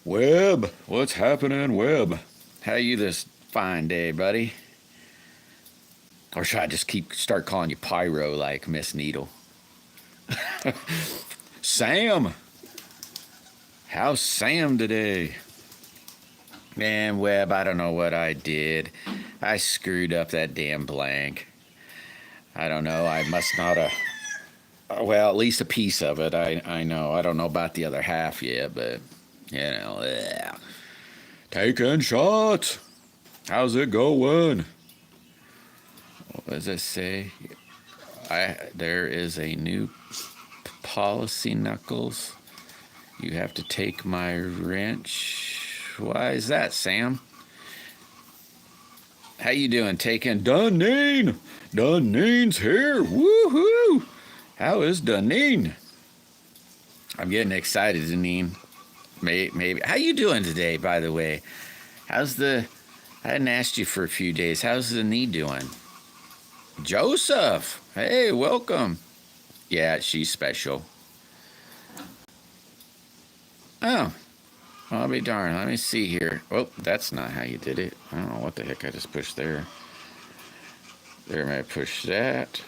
Webb, what's happening, Webb? How you this fine day, buddy? Or should I just start calling you Pyro like Miss Needle? Sam, how's Sam today? Man, Webb, I don't know what I did. I screwed up that damn blank. I don't know. I must not have. Well, at least a piece of it. I know. I don't know about the other half yet, but yeah. Taking shots. How's it going? What does it say? There is a new policy, Knuckles. You have to take my wrench. Why is that, Sam? How you doing? Taking Duneen. Duneen's here. Woohoo! How is Duneen? I'm getting excited, Duneen. Maybe. How you doing today, by the way? I hadn't asked you for a few days. How's the knee doing? Joseph. Hey, welcome. Yeah, she's special. Oh, I'll be darned. Let me see here. Oh, that's not how you did it. I don't know what the heck I just pushed there. There, may I push that?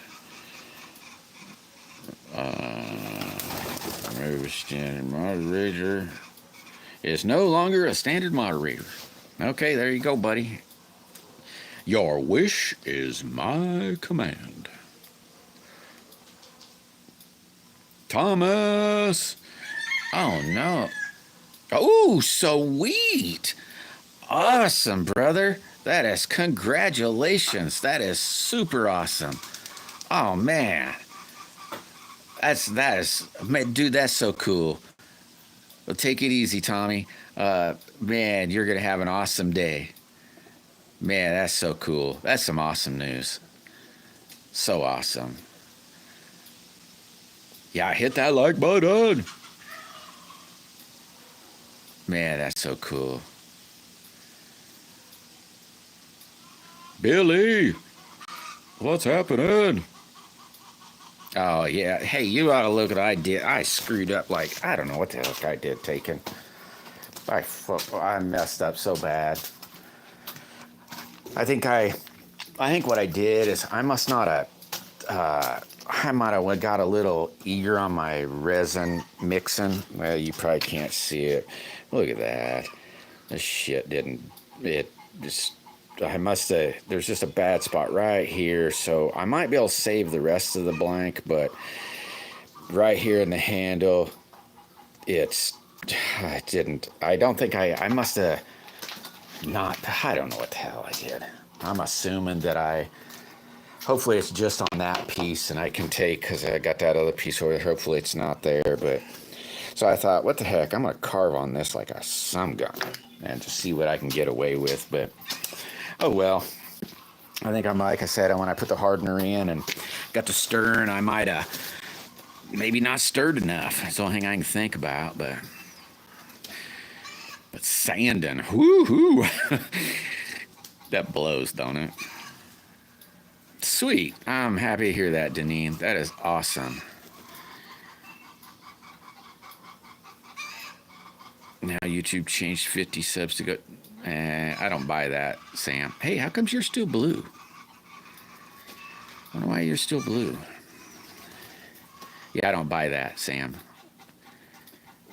Remove standard moderator. It's no longer a standard moderator. Okay, there you go, buddy. Your wish is my command. Thomas! Oh, no. Oh, sweet! Awesome, brother. That is congratulations. That is super awesome. Oh, man. Man, dude, that's so cool. Well, take it easy, Tommy. Man, you're going to have an awesome day. Man, that's so cool. That's some awesome news. So awesome. Yeah, hit that like button. Man, that's so cool. Billy, what's happening? Oh, yeah. Hey, you ought to look at what I did. I screwed up like, I don't know what the heck I did taking. I messed up so bad. I think what I did is I might have got a little eager on my resin mixing. Well, you probably can't see it. Look at that. This shit there's just a bad spot right here, so I might be able to save the rest of the blank, but right here in the handle, I must have not, I don't know what the hell I did. I'm assuming that hopefully it's just on that piece and I can take, because I got that other piece over there, hopefully it's not there, but, so I thought, what the heck, I'm going to carve on this like a some gun and just see what I can get away with, but, oh well. I think like I said, when I put the hardener in and got to stirring, I might have maybe not stirred enough. That's the only thing I can think about, but sanding, woohoo! That blows, don't it? Sweet. I'm happy to hear that, Deneen. That is awesome. Now YouTube changed 50 subs to go. I don't buy that, Sam. Hey, how comes you're still blue? I don't know why you're still blue. Yeah, I don't buy that, Sam.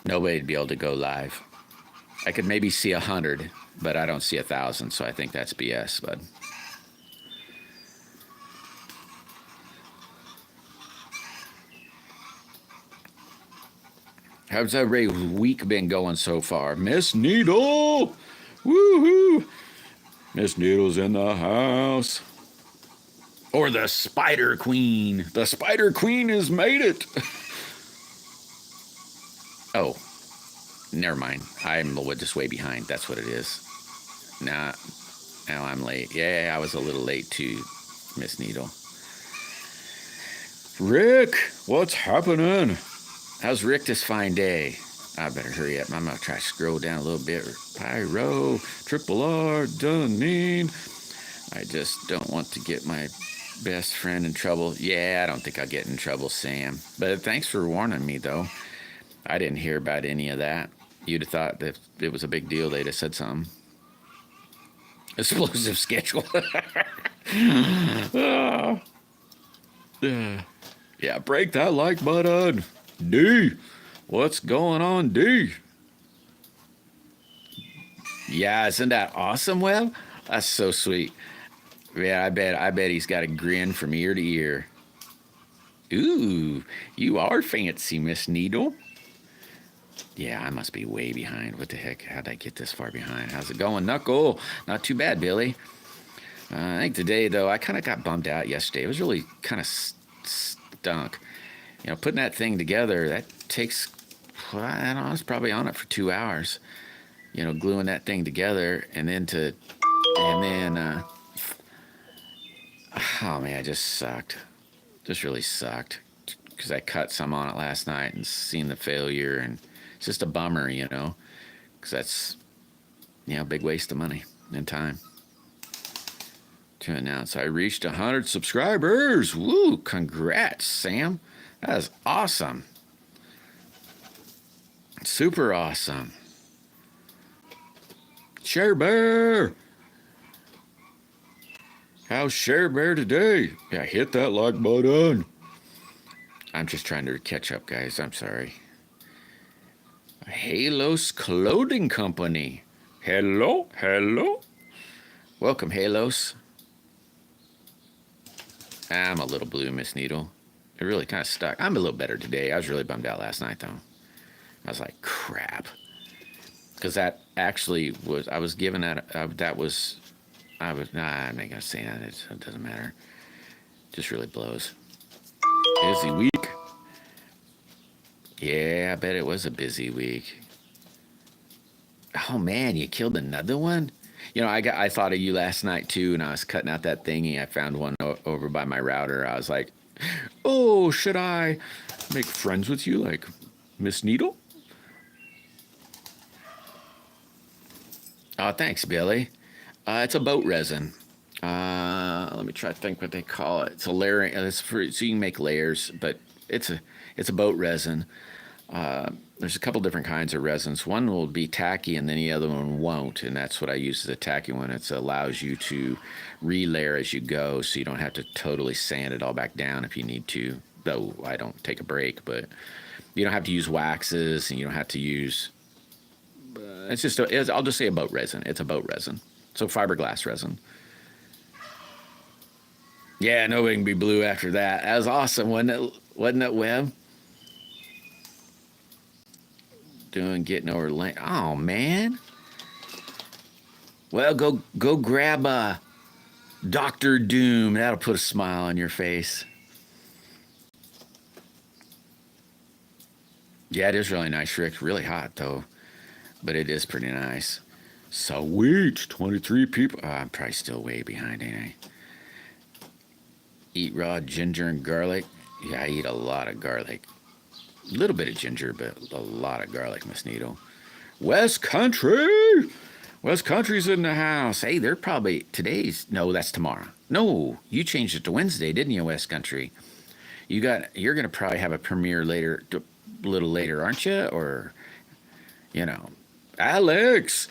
Nobody'd be able to go live. I could maybe see 100, but I don't see 1,000, so I think that's BS, bud. How's everybody's week been going so far? Miss Needle! Woohoo! Miss Needle's in the house. Or the Spider Queen. The Spider Queen has made it. Oh, never mind. I'm just way behind. That's what it is. Nah, now I'm late. Yeah, I was a little late too, Miss Needle. Rick, what's happening? How's Rick this fine day? I better hurry up. I'm going to try to scroll down a little bit. Pyro, Triple R, Duneen. I just don't want to get my best friend in trouble. Yeah, I don't think I'll get in trouble, Sam. But thanks for warning me, though. I didn't hear about any of that. You'd have thought that it was a big deal. They'd have said something. Explosive schedule. Oh, yeah, break that like button. D. What's going on, D? Yeah, isn't that awesome, Webb? That's so sweet. Yeah, I bet he's got a grin from ear to ear. Ooh, you are fancy, Miss Needle. Yeah, I must be way behind. What the heck? How'd I get this far behind? How's it going, Knuckle? Not too bad, Billy. I think today, though, I kind of got bummed out yesterday. It was really kind of stunk. You know, putting that thing together, that takes, well, I don't know, I was probably on it for 2 hours. You know, gluing that thing together and then oh man, it just sucked. Just really sucked. Because I cut some on it last night and seen the failure, and it's just a bummer, you know, because that's, you know, a big waste of money and time. To announce I reached 100 subscribers. Woo, congrats, Sam. That is awesome. Super awesome. Share Bear. How's Share Bear today? Yeah, hit that like button. I'm just trying to catch up, guys. I'm sorry. Halos Clothing Company. Hello, hello. Welcome, Halos. I'm a little blue, Miss Needle. It really kind of stuck. I'm a little better today. I was really bummed out last night, though. I was like, crap. Because that actually was, I was given that, I'm not going to say that. It doesn't matter. It just really blows. Busy week. Yeah, I bet it was a busy week. Oh, man, you killed another one? You know, I thought of you last night, too, and I was cutting out that thingy. I found one over by my router. I was like, oh, should I make friends with you like Miss Needle? Oh, thanks, Billy. It's a boat resin. Let me try to think what they call it. It's a layering. So you can make layers, but it's a boat resin. There's a couple different kinds of resins. One will be tacky, and then the other one won't. And that's what I use as a tacky one. It allows you to relayer as you go, so you don't have to totally sand it all back down if you need to. Though I don't take a break, but you don't have to use waxes, and you don't have to use. I'll just say a boat resin. It's a boat resin. So fiberglass resin. Yeah, nobody can be blue after that. That was awesome, wasn't it? Wasn't it, Webb? Getting over lane. Oh man. Well, go grab a Dr. Doom. That'll put a smile on your face. Yeah, it is really nice, Rick. Really hot though, but it is pretty nice. Sweet, 23 people. Oh, I'm probably still way behind, ain't I? Eat raw ginger and garlic. Yeah, I eat a lot of garlic. A little bit of ginger, but a lot of garlic, Miss Needle. West Country! West Country's in the house. Hey, they're probably no, that's tomorrow. No, you changed it to Wednesday, didn't you, West Country? You're gonna probably have a premiere later, a little later, aren't you? Or, you know, Alex.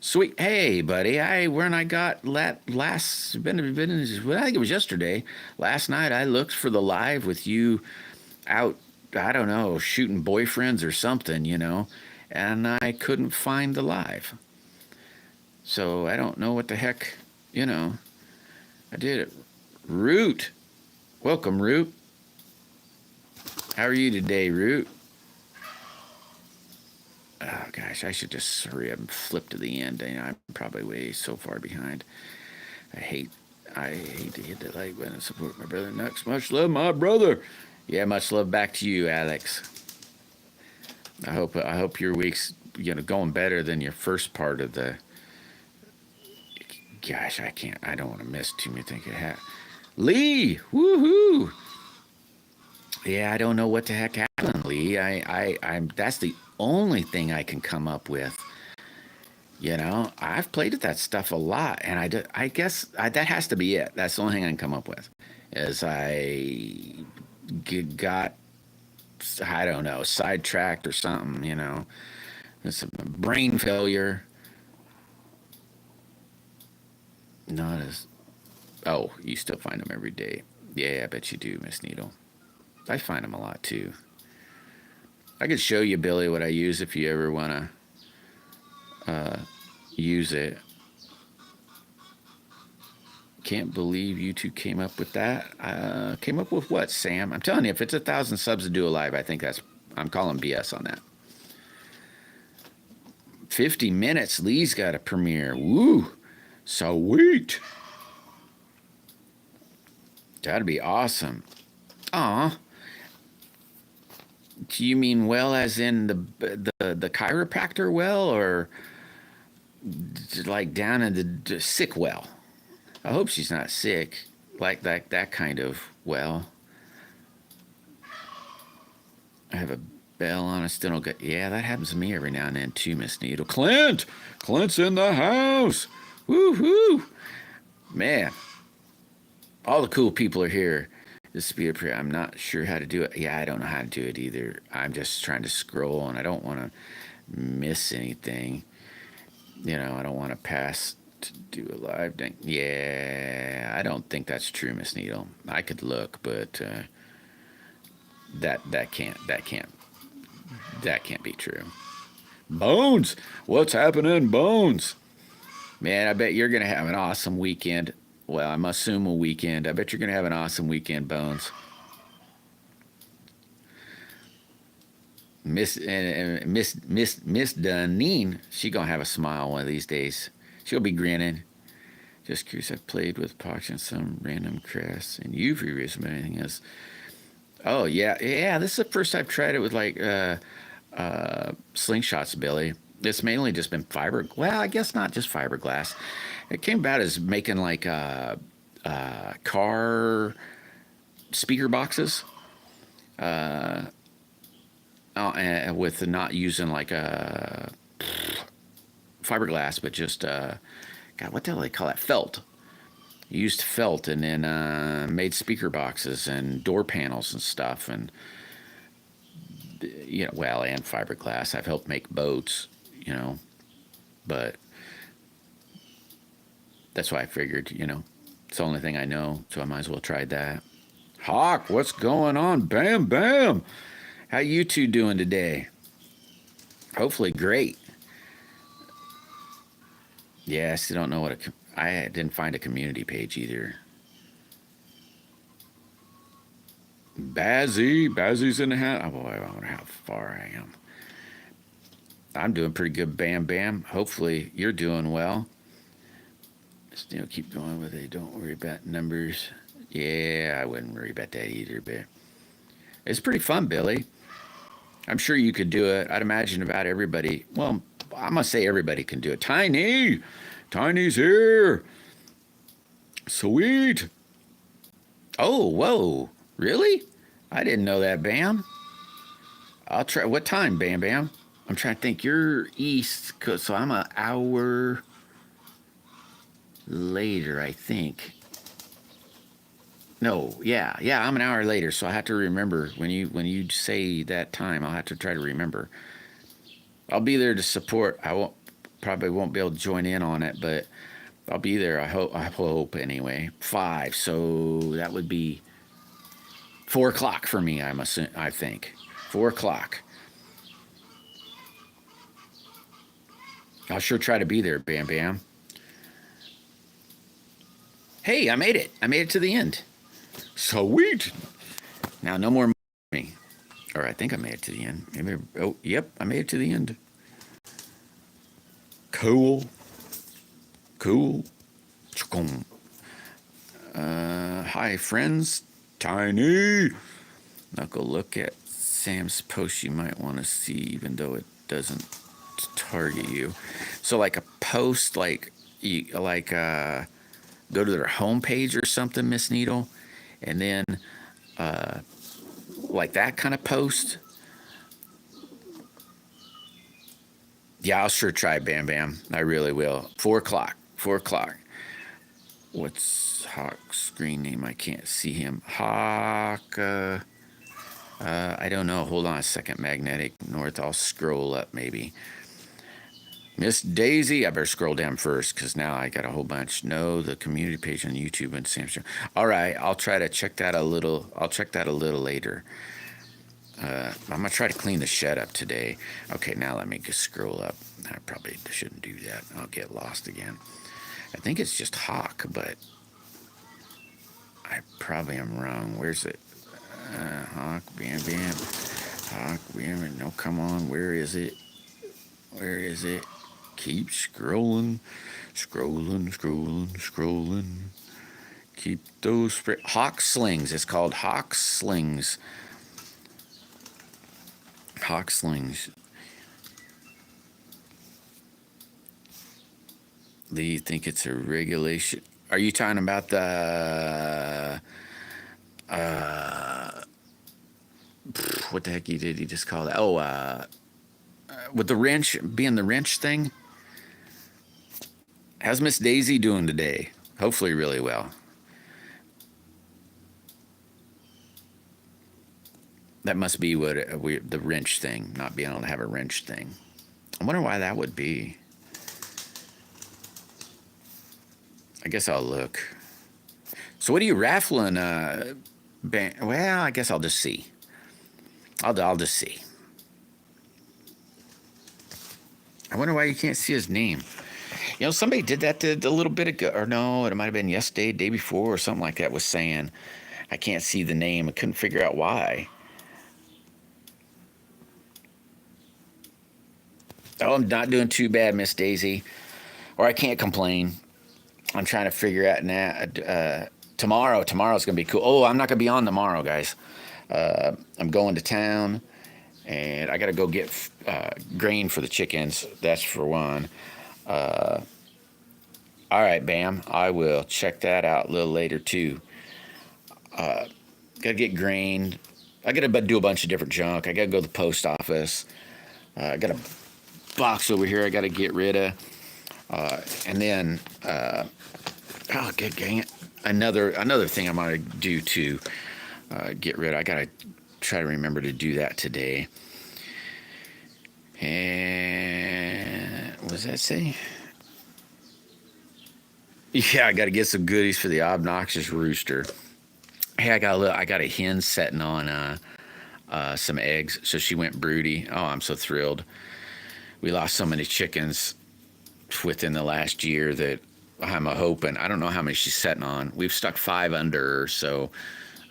Sweet. Hey, buddy. When I got I think it was yesterday. Last night I looked for the live with you out, I don't know, shooting boyfriends or something, you know, and I couldn't find the live. So I don't know what the heck, you know. I did it. Root. Welcome, Root. How are you today, Root? Oh gosh, I should just hurry up and flip to the end. You know, I'm probably way so far behind. I hate to hit the like button and support my brother Nux. Much love, my brother. Yeah, much love back to you, Alex. I hope your week's, you know, going better than your first part of the. Gosh, I don't want to miss too many things. Lee, woohoo! Yeah, I don't know what the heck happened, Lee. I'm that's the only thing I can come up with. You know, I've played with that stuff a lot, and I guess that has to be it. That's the only thing I can come up with. Is I got, I don't know, sidetracked or something, you know. It's a brain failure. Not as. Oh, you still find them every day. Yeah, I bet you do, Miss Needle. I find them a lot too. I could show you, Billy, what I use if you ever want to use it. Can't believe you two came up with that. Came up with what, Sam? I'm telling you, if it's 1,000 subs to do a live, I think I'm calling BS on that. 50 minutes. Lee's got a premiere. Woo! Sweet. That'd be awesome. Aw. Do you mean well as in the chiropractor well, or like down in the sick well? I hope she's not sick, like that kind of well. I have a bell on a steno. Yeah, that happens to me every now and then too, Miss Needle. Clint's in the house. Woo-hoo. Man, all the cool people are here. This speed up, I'm not sure how to do it. Yeah, I don't know how to do it either. I'm just trying to scroll, and I don't want to miss anything. You know, I don't want to pass to do a live thing. Yeah, I don't think that's true, Miss Needle. I could look, but that can't be true. Bones, what's happening, Bones? Man, I bet you're gonna have an awesome weekend. Well, I'm assume a weekend. I bet you're gonna have an awesome weekend, Bones. Miss Duneen, she gonna have a smile one of these days. She'll be grinning. Just curious, I've played with Pox and some random crafts and UV resin, but anything else. Oh yeah. This is the first I've tried it with like slingshots, Billy. It's mainly just been fiber. Well, I guess not just fiberglass. It came about as making like car speaker boxes. With not using like a fiberglass, but just God, what the hell do they call that? Felt. Used felt, and then made speaker boxes and door panels and stuff, and you know, well, and fiberglass. I've helped make boats, you know, but that's why I figured, you know, it's the only thing I know, so I might as well try that. Hawk, what's going on? Bam, bam. How you two doing today? Hopefully great. Yeah, I still don't know I didn't find a community page either. Bazzy's in the house. Oh boy, I wonder how far I am. I'm doing pretty good, Bam Bam. Hopefully you're doing well. Still keep going with it. Don't worry about numbers. Yeah, I wouldn't worry about that either, but it's pretty fun, Billy. I'm sure you could do it. I'd imagine about everybody. Well, I must say everybody can do it. Tiny's here. Sweet. Oh, whoa. Really? I didn't know that, Bam. I'll try. What time, Bam Bam? I'm trying to think. You're east, so I'm an hour later, I think. No, yeah, I'm an hour later, so I have to remember when you say that time. I'll have to try to remember. I'll be there to support. Probably won't be able to join in on it, but I'll be there. I hope anyway. 5, so that would be 4 o'clock for me. I think 4 o'clock. I'll sure try to be there, Bam Bam. Hey, I made it. I made it to the end. Sweet. Now, no more me. Or I think I made it to the end. Maybe. Oh, yep. I made it to the end. Cool. Hi, friends. Tiny. Knuckle, look at Sam's post. You might want to see, even though it doesn't target you. So, like a post, go to their homepage or something, Miss Needle, and then like that kind of post. Yeah, I'll sure try, Bam Bam. I really will. 4 o'clock. 4 o'clock. What's Hawk's screen name? I can't see him. Hawk. I don't know. Hold on a second. Magnetic North. I'll scroll up maybe. Miss Daisy, I better scroll down first because now I got a whole bunch. No, the community page on YouTube and Samsung. All right, I'll try to check that a little. I'll check that a little later. I'm gonna try to clean the shed up today. Okay, now let me just scroll up. I probably shouldn't do that. I'll get lost again. I think it's just Hawk, but I probably am wrong. Where's it? Hawk, bam, bam. Hawk, bam. No, come on. Where is it? Where is it? Keep scrolling, scrolling, scrolling, scrolling. Keep those Hawk Slings. It's called Hawk Slings. Hawk Slings. Do you think it's a regulation? Are you talking about the what the heck did he just call that? Oh, with the wrench being the wrench thing. How's Miss Daisy doing today? Hopefully really well. That must be what the wrench thing, not being able to have a wrench thing. I wonder why that would be. I guess I'll look. So what are you raffling? Well, I guess I'll just see. I'll just see. I wonder why you can't see his name. You know, somebody did that a little bit ago, or no, it might have been yesterday, day before, or something like that, was saying, I can't see the name. I couldn't figure out why. Oh, I'm not doing too bad, Miss Daisy. Or I can't complain. I'm trying to figure out now. Tomorrow's going to be cool. Oh, I'm not going to be on tomorrow, guys. I'm going to town, and I got to go get grain for the chickens. That's for one. All right, Bam. I will check that out a little later, too. Got to get grain. I got to do a bunch of different junk. I got to go to the post office. I got a box over here I got to get rid of. And then, oh, good dang it. Another thing I'm going to do to get rid of. I got to try to remember to do that today. And what does that say? Yeah, I got to get some goodies for the obnoxious rooster. Hey, I got a hen setting on some eggs, so she went broody. Oh, I'm so thrilled. We lost so many chickens within the last year that I'm hoping. I don't know how many she's setting on. We've stuck 5 under her, so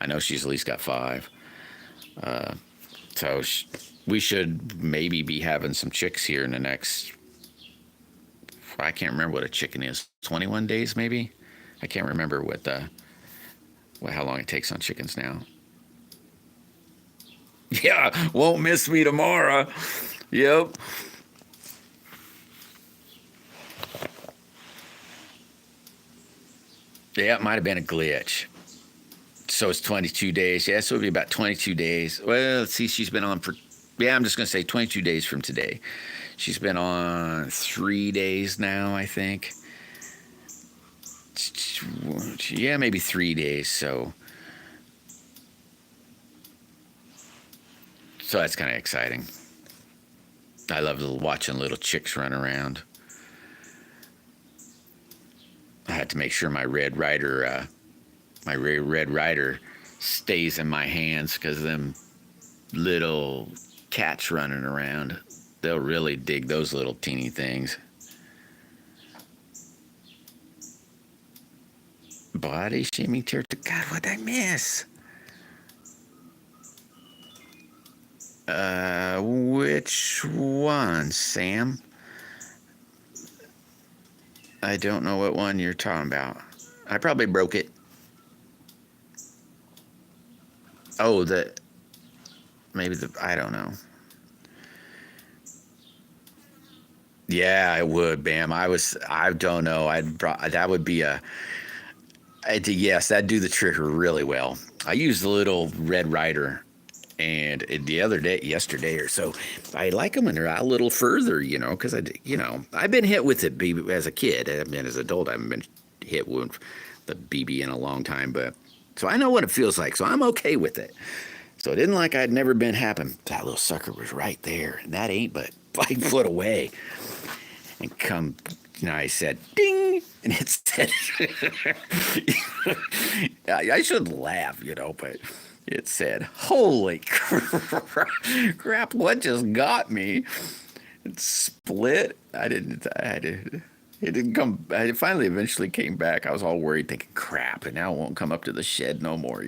I know she's at least got 5. So we should maybe be having some chicks here in the next, I can't remember what a chicken is, 21 days maybe? I can't remember how long it takes on chickens now. Yeah, won't miss me tomorrow. Yep. Yeah, it might have been a glitch. So it's 22 days. Yeah, so it'll be about 22 days. Well, let's see, she's been on for, yeah, I'm just going to say 22 days from today. She's been on 3 days now, I think. Yeah, maybe 3 days, so that's kind of exciting. I love watching little chicks run around. I had to make sure my Red Ryder stays in my hands because them little cats running around, they'll really dig those little teeny things. Body shaming territory. God, what'd I miss? Which one, Sam? I don't know what one you're talking about. I probably broke it. Oh, I don't know. Yeah, I would, Bam. I don't know. That would be yes, that'd do the trick really well. I used the little Red Ryder, and yesterday or so, I like them when they're out a little further, because I've been hit with it as a kid. I mean, as an adult, I haven't been hit with the BB in a long time, but so I know what it feels like, so I'm okay with it. So it isn't like I'd never been happen. That little sucker was right there, and that ain't but 5 foot away. And come, I said, ding, and it said, I should laugh, but it said, holy crap, what just got me? It split. It didn't come. I finally eventually came back. I was all worried, thinking, crap, and now it won't come up to the shed no more,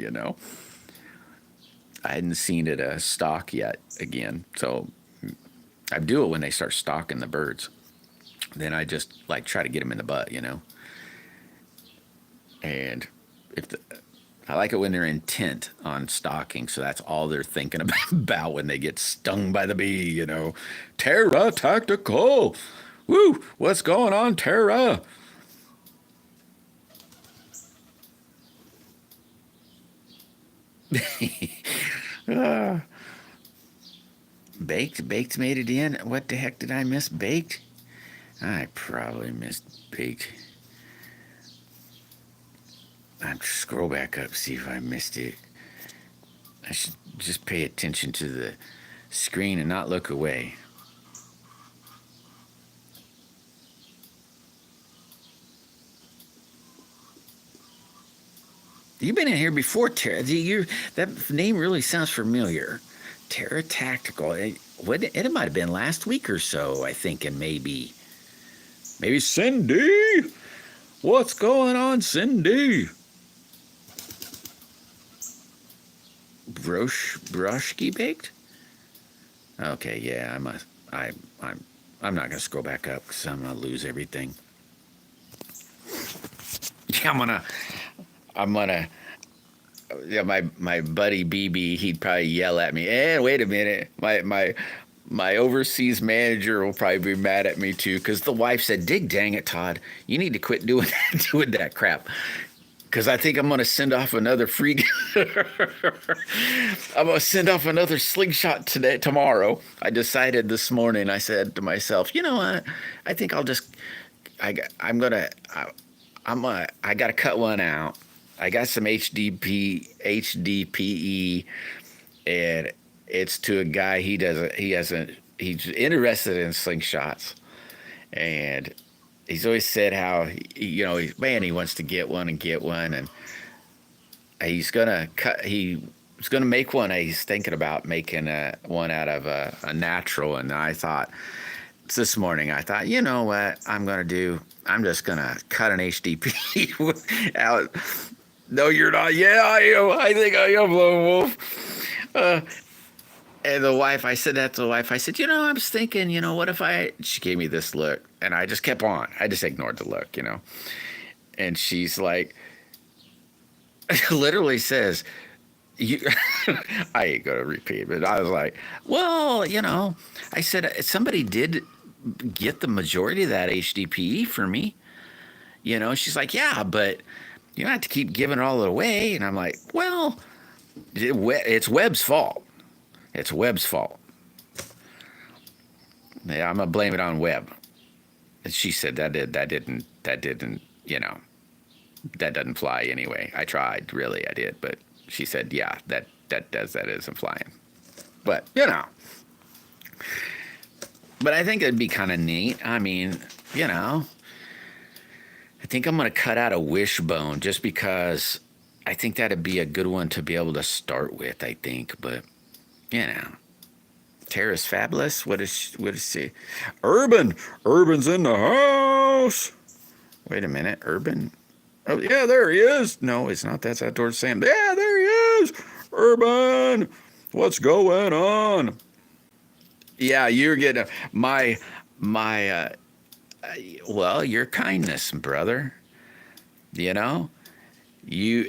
I hadn't seen it stock yet again. So I do it when they start stalking the birds. Then I just like try to get them in the butt, And I like it when they're intent on stalking, so that's all they're thinking about when they get stung by the bee, Terra tactical. Woo! What's going on, Terra? Baked made it in. What the heck did I miss? Baked? I probably missed baked. I'll scroll back up, see if I missed it. I should just pay attention to the screen and not look away. You've been in here before, Terra. That name really sounds familiar. Terra Tactical. It might have been last week or so, I think, and maybe Cindy. What's going on, Cindy? Broshki baked? Okay, yeah, I'm not gonna scroll back up because I'm gonna lose everything. Yeah, I'm gonna. Yeah, my buddy BB, he'd probably yell at me. Wait a minute, my overseas manager will probably be mad at me too because the wife said, "Dig dang it, Todd, you need to quit doing that crap." Because I think I'm going to send off another free. I'm going to send off another slingshot tomorrow. I decided this morning. I said to myself, you know what? I think I'll just. I got to cut one out. I got some HDPE, and it's to a guy. He's interested in slingshots, and he's always said how he wants to get one, and he's gonna make one. He's thinking about making one out of a natural. And I thought this morning, you know what I'm gonna do? I'm just gonna cut an HDP out. No, you're not. Yeah, I am. I think I am, Lone Wolf. And the wife, I said that to the wife. I said, I was thinking, what if she gave me this look, and I just kept on. I just ignored the look, And she's like, literally says, I ain't going to repeat it. I was like, well, I said, somebody did get the majority of that HDPE for me. She's like, yeah, but you don't have to keep giving it all away. And I'm like, well, it's Webb's fault. It's Webb's fault. Yeah, I'm gonna blame it on Webb. And she said that didn't, that doesn't fly anyway. I tried, really, I did, but she said, yeah, that isn't flying. But but I think it'd be kind of neat. I mean, I think I'm gonna cut out a wishbone just because I think that'd be a good one to be able to start with. I think, but. Terra's fabulous. What is she? Urban's in the house. Wait a minute, Urban. Oh yeah, there he is. No, it's not. That's outdoors Sam. Yeah, there he is. Urban, what's going on? Yeah, you're getting my. Well, your kindness, brother. You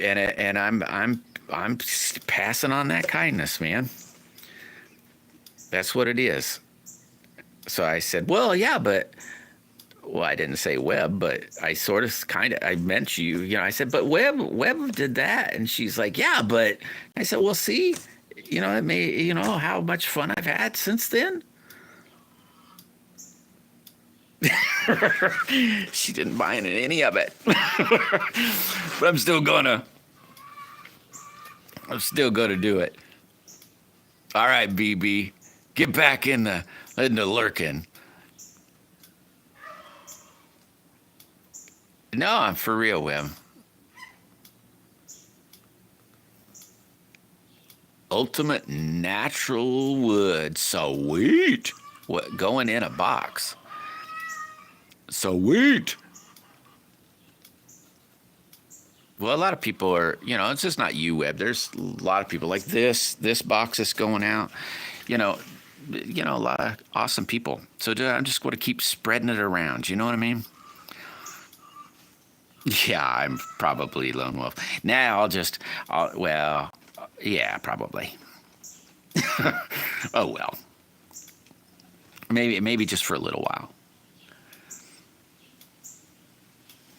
and I'm passing on that kindness, man. That's what it is. So I said, well, yeah, but, I didn't say Webb, but I sort of I meant you, I said, but Webb did that. And she's like, yeah, but I said, well, see, it may, how much fun I've had since then. She didn't buy any of it. But I'm still gonna do it. All right, BB. Get back in the lurking. No, I'm for real, Wim. Ultimate natural wood. Sweet. What, going in a box? Sweet. Well, a lot of people are, it's just not you, Webb. There's a lot of people like this box that's going out. You know, a lot of awesome people. So I'm just going to keep spreading it around. You know what I mean? Yeah, I'm probably lone wolf. Now well, yeah, probably. Oh well. Maybe just for a little while.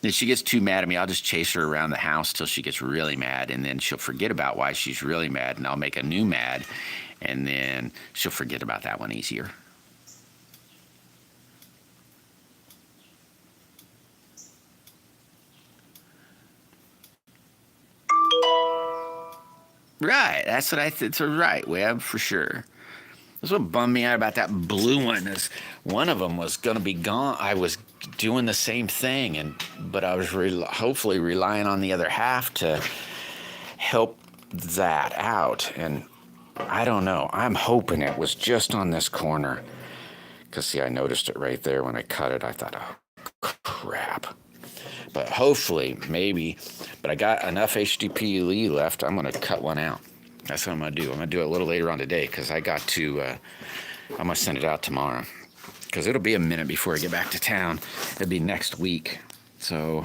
If she gets too mad at me, I'll just chase her around the house till she gets really mad, and then she'll forget about why she's really mad, and I'll make a new mad, and then she'll forget about that one easier. Right, that's what I think. So right, Webb, for sure. That's what bummed me out about that blue one. Is one of them was going to be gone. I was doing the same thing, but I was hopefully relying on the other half to help that out. And I don't know. I'm hoping it was just on this corner. Because, see, I noticed it right there when I cut it. I thought, oh, crap. But hopefully, maybe. But I got enough HDPE left. I'm going to cut one out. That's what I'm going to do. I'm going to do it a little later on today because I got to, I'm going to send it out tomorrow. Because it'll be a minute before I get back to town. It'll be next week. So.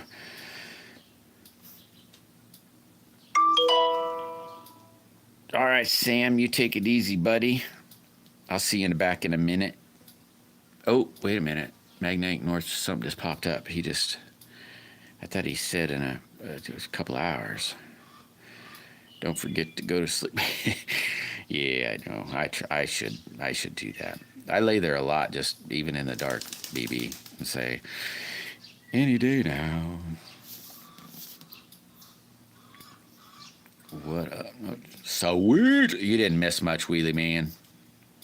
All right, Sam, you take it easy, buddy. I'll see you in the back in a minute. Oh, wait a minute. Magnetic North, something just popped up. I thought he said it was a couple hours. Don't forget to go to sleep. Yeah, I know. I should do that. I lay there a lot, just even in the dark, BB, and say, any day now. What up? Sweet. You didn't miss much, Wheelie Man.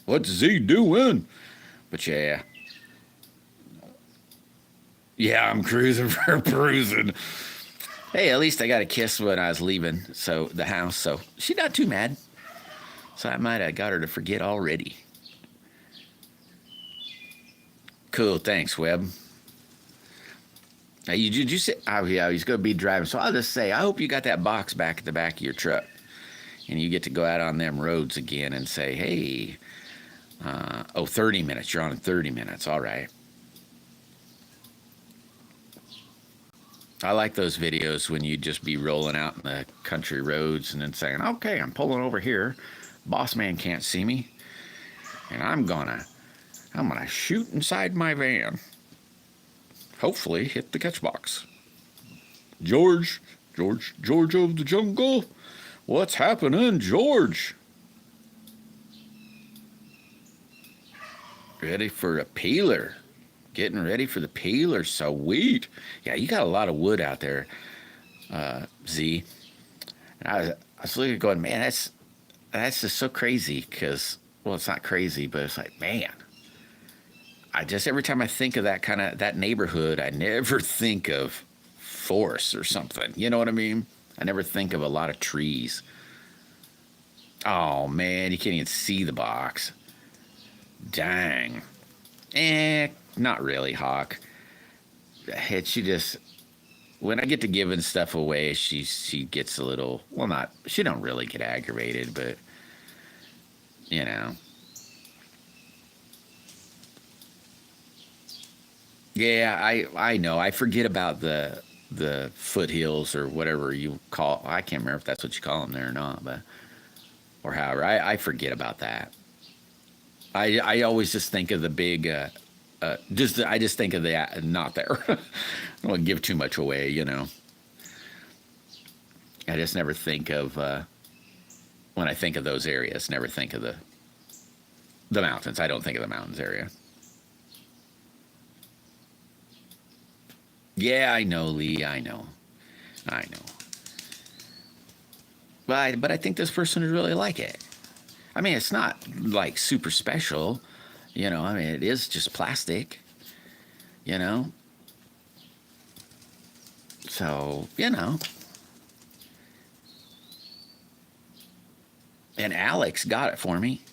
What's Z doing? But yeah. Yeah, I'm cruising for bruising. Hey, at least I got a kiss when I was leaving the house, so she's not too mad. So I might have got her to forget already. Cool, thanks, Webb. Now, did you say, oh yeah, he's going to be driving, so I'll just say, I hope you got that box back at the back of your truck. And you get to go out on them roads again and say, hey, 30 minutes, you're on in 30 minutes, all right. I like those videos when you just be rolling out in the country roads and then saying, okay, I'm pulling over here. Boss man can't see me. And I'm gonna shoot inside my van. Hopefully hit the catch box. George of the jungle. What's happening, George? Ready for a peeler. Getting ready for the peeler, sweet. Yeah, you got a lot of wood out there, Z. And I was looking going, man, that's just so crazy because, well, it's not crazy, but it's like, man, every time I think of that neighborhood, I never think of forest or something. You know what I mean? I never think of a lot of trees. Oh, man, you can't even see the box. Dang. Not really, Hawk. She just, when I get to giving stuff away, she gets a little, well, she don't really get aggravated, but, you know. Yeah, I know. I forget about the foothills or whatever you call. I can't remember if that's what you call them there or not, but or however. I forget about that. I always just think of the big. I just think of the not there. I don't want to give too much away, you know. I just never think of when I think of those areas. Never think of the mountains. I don't think of the mountains area. Yeah, I know, Lee. I know. But I think this person would really like it. I mean, it's not like super special, you know. I mean, it is just plastic, you know. So, you know. And Alex got it for me.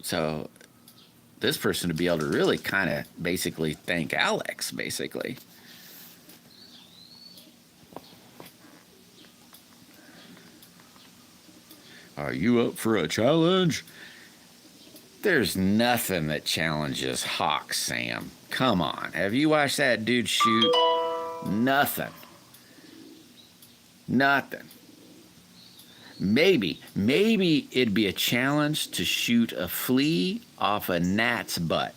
So this person to be able to really kind of basically thank Alex, basically. Are you up for a challenge? There's nothing that challenges Hawk, Sam. Come on. Have you watched that dude shoot? Nothing. Nothing. Maybe it'd be a challenge to shoot a flea off a gnat's butt.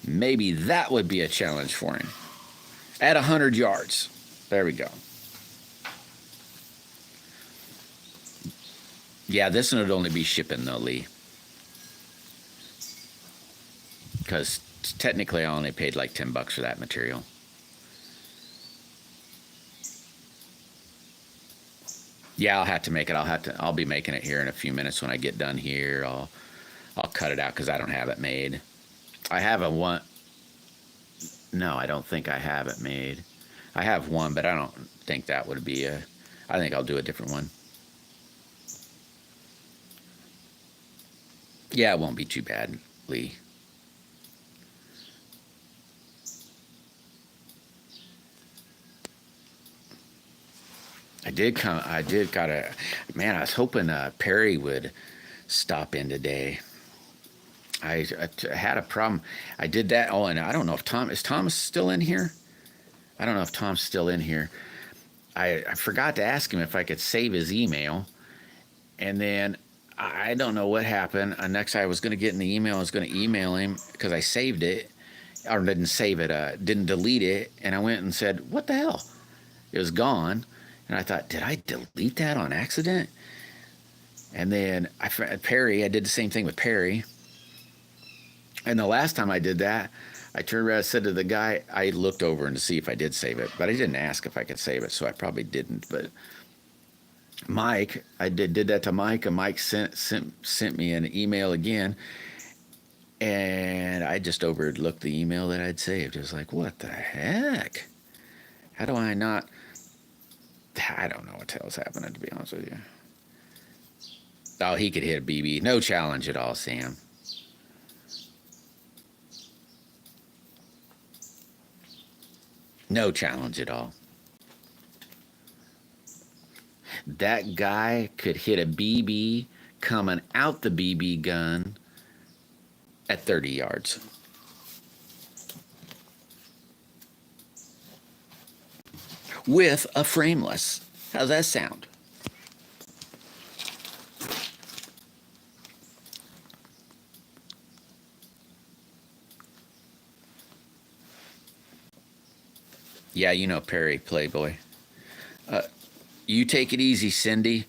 Maybe that would be a challenge for him. At 100 yards. There we go. Yeah, this one would only be shipping though, Lee. Because technically I only paid like $10 for that material. Yeah, I'll have to make it. I'll be making it here in a few minutes when I get done here. I'll cut it out because I don't have it made. I have a one. No, I don't think I have it made. I have one, but I don't think that would be a. I think I'll do a different one. Yeah, it won't be too bad, Lee. I was hoping Perry would stop in today. I had a problem. I did that. Oh, and I don't know if Thomas still in here? I don't know if Tom's still in here. I forgot to ask him if I could save his email. And then I don't know what happened. Next I was going to get in the email. I was going to email him because I saved it. Or didn't save it. Didn't delete it. And I went and said, what the hell? It was gone. And I thought, did I delete that on accident? And then Perry, I did the same thing with Perry. And the last time I did that, I turned around and said to the guy, I looked over and to see if I did save it, but I didn't ask if I could save it, so I probably didn't. But Mike, I did that to Mike, and Mike sent me an email again, and I just overlooked the email that I'd saved. It was like, what the heck? How do I not? I don't know what the hell's happening, to be honest with you. Oh, he could hit a BB. No challenge at all, Sam. No challenge at all. That guy could hit a BB coming out the BB gun at 30 yards. With a frameless. How's that sound? Yeah, you know Perry, Playboy. You take it easy, Cindy.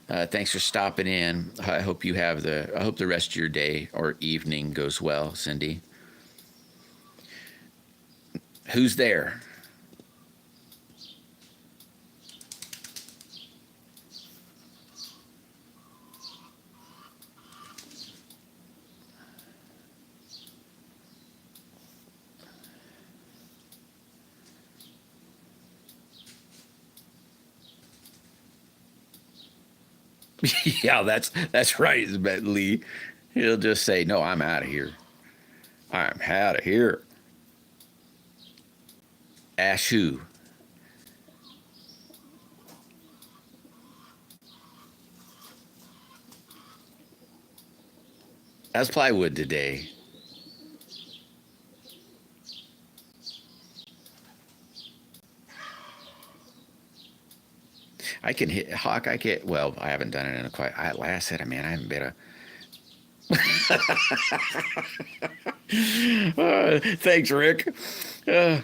Thanks for stopping in. I hope the rest of your day or evening goes well, Cindy. Who's there? Yeah, that's right, Lee. He'll just say, "No, I'm out of here. I'm out of here." Ash who? That's plywood today. I can hit Hawk. Well, I haven't done it in a quite. Like I said, man, I haven't been thanks, Rick. I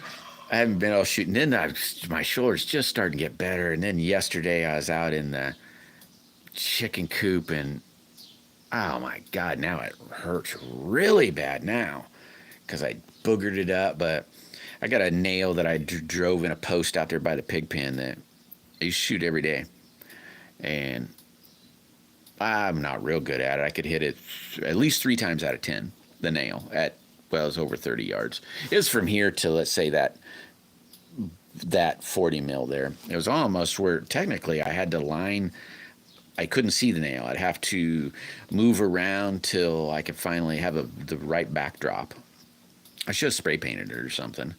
haven't been able shooting. Then my shoulder's just starting to get better. And then yesterday I was out in the chicken coop, and oh my God, now it hurts really bad now because I boogered it up. But I got a nail that I drove in a post out there by the pig pen that I used to shoot every day, and I'm not real good at it. I could hit it at least 3 times out of 10, the nail, it was over 30 yards. It was from here to, let's say, that that 40 mil there. It was almost where technically I had to line. I couldn't see the nail. I'd have to move around till I could finally have the right backdrop. I should have spray painted it or something.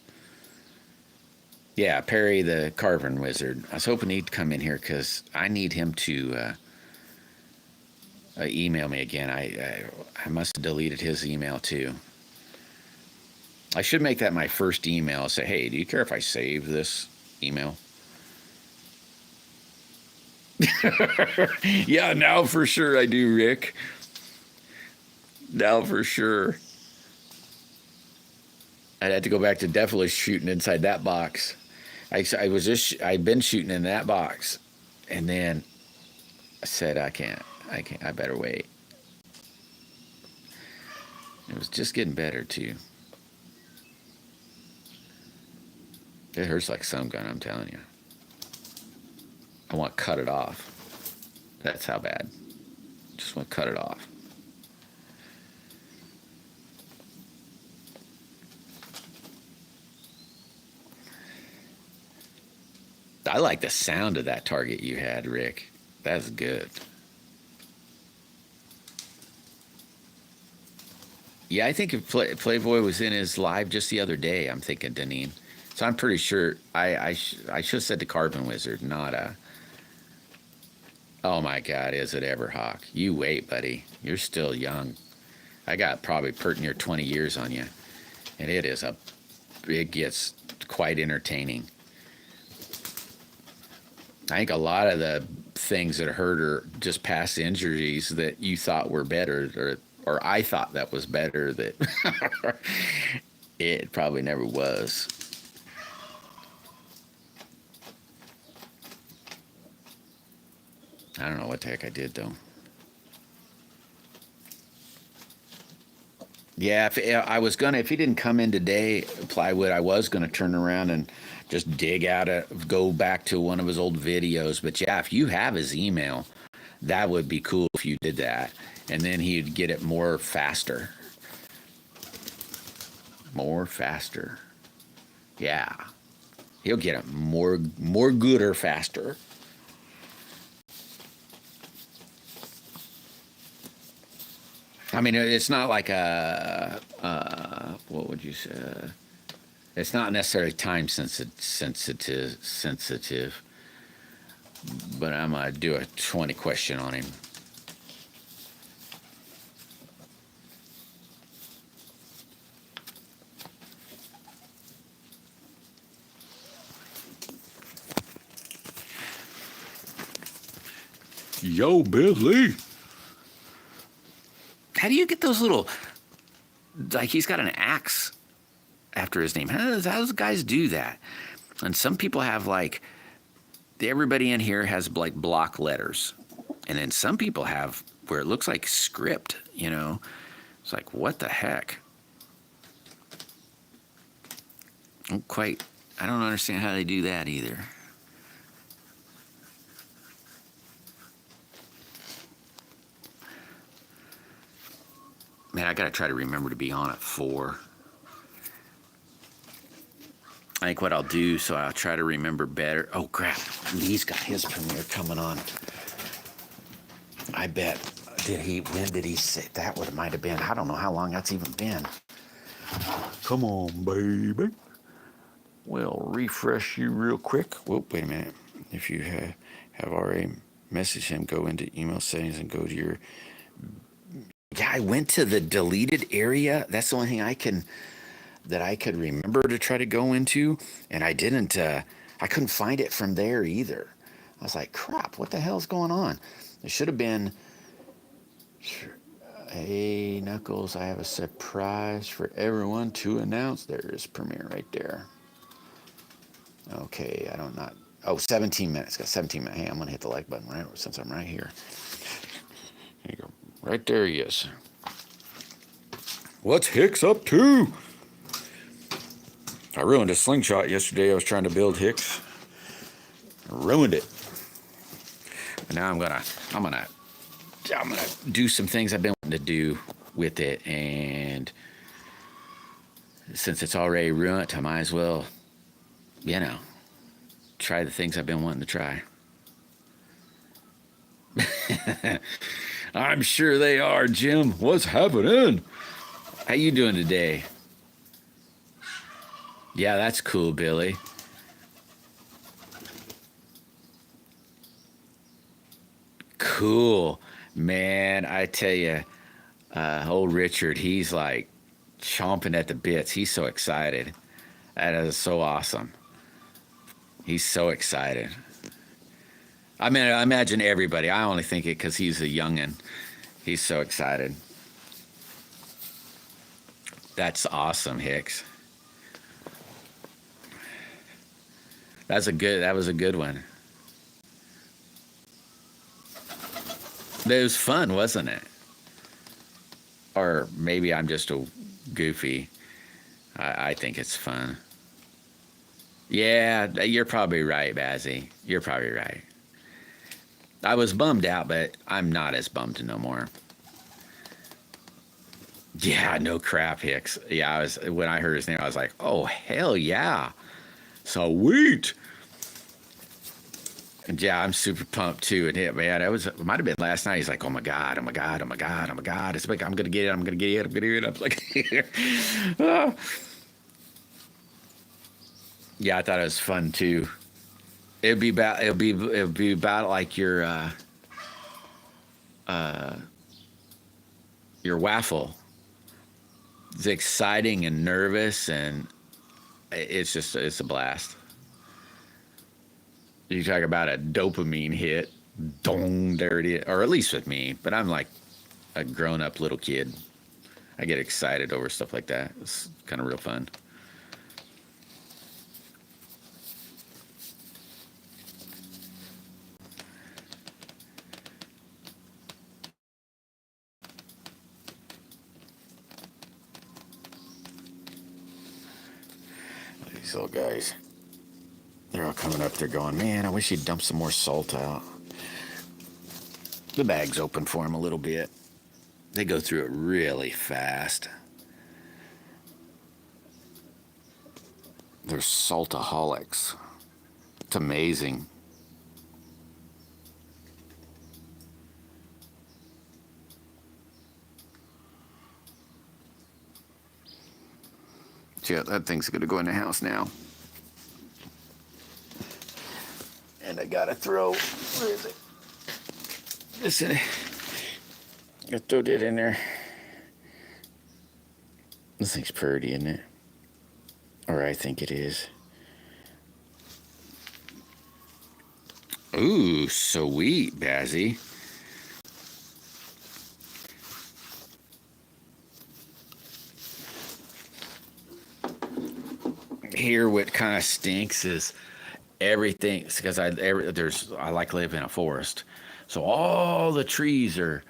Yeah, Perry the Carving Wizard. I was hoping he'd come in here because I need him to email me again. I must have deleted his email too. I should make that my first email. Say, hey, do you care if I save this email? Yeah, now for sure I do, Rick. Now for sure. I'd have to go back to definitely shooting inside that box. I've been shooting in that box, and then I said I can't, I better wait. It was just getting better too. It hurts like some gun, I'm telling you. I want to cut it off. That's how bad. Just want to cut it off. I like the sound of that target you had, Rick. That's good. Yeah, I think if Playboy was in his live just the other day, I'm thinking Deneen. So I'm pretty sure I should have said the Carbon Wizard, not a... Oh my God, is it ever, Hawk? You wait, buddy. You're still young. I got probably pert near 20 years on you. And it gets quite entertaining. I think a lot of the things that hurt are just past injuries that you thought were better, or I thought that was better, that it probably never was. I don't know what the heck I did, though. Yeah, if he didn't come in today, Plywood, I was gonna turn around and just go back to one of his old videos. But yeah, if you have his email, that would be cool if you did that, and then he'd get it more faster. More faster. Yeah, he'll get it more gooder faster. I mean, it's not like what would you say? It's not necessarily time sensitive, but I'm going to do a 20 question on him. Yo, Billy. How do you get those little, like he's got an axe after his name. How does guys do that? And some people have like, everybody in here has like block letters. And then some people have where it looks like script, you know. It's like, what the heck? I don't understand how they do that either. Man, I gotta try to remember to be on at 4. I think what I'll do, so I'll try to remember better. Oh crap, Lee's got his premiere coming on. I bet. When did he say that? Might have been. I don't know how long that's even been. Come on, baby. We'll refresh you real quick. Whoop, wait a minute. If you have already messaged him, go into email settings and go to your... Yeah, I went to the deleted area. That's the only thing that I could remember to try to go into, and I didn't. I couldn't find it from there either. I was like, crap, what the hell's going on? It should have been, hey, Knuckles, I have a surprise for everyone to announce. There's premiere right there. Okay, 17 minutes. Got 17 minutes. Hey, I'm going to hit the like button since I'm right here. There you go. Right there he is. What's Hicks up to? I ruined a slingshot yesterday. I was trying to build Hicks. I ruined it. But now I'm gonna do some things I've been wanting to do with it, and since it's already ruined, I might as well, try the things I've been wanting to try. I'm sure they are, Jim. What's happening? How you doing today? Yeah, that's cool, Billy. Cool. Man, I tell you, old Richard, he's like chomping at the bits. He's so excited. That is so awesome. He's so excited. I mean, I imagine everybody. I only think it because he's a youngin'. He's so excited. That's awesome, Hicks. That was a good one. It was fun, wasn't it? Or maybe I'm just a goofy. I think it's fun. Yeah, you're probably right, Bazzy. You're probably right. I was bummed out, but I'm not as bummed no more. Yeah, no crap, Hicks. Yeah, when I heard his name, I was like, oh, hell yeah. Sweet. And yeah, I'm super pumped too. And man, it might have been last night. He's like, oh my God, oh my God, oh my God, oh my God. It's like, I'm going to get it. I'm going to get it. I'm going to get it. I'm like, oh. Yeah, I thought it was fun too. It'd be about like your waffle. It's exciting and nervous, and it's a blast. You talk about a dopamine hit, dong, there it is, or at least with me. But I'm like a grown-up little kid. I get excited over stuff like that. It's kind of real fun. These little guys. They're all coming up. They're going, man, I wish you'd dump some more salt out. The bag's open for them a little bit. They go through it really fast. They're saltaholics. It's amazing. Yeah, that thing's gonna go in the house now. And I gotta throw, where is it? This in it. I throw that in there. This thing's pretty, isn't it? Or I think it is. Ooh, sweet, Bazzy. Here, what kind of stinks is everything, because I like live in a forest, so all the trees are,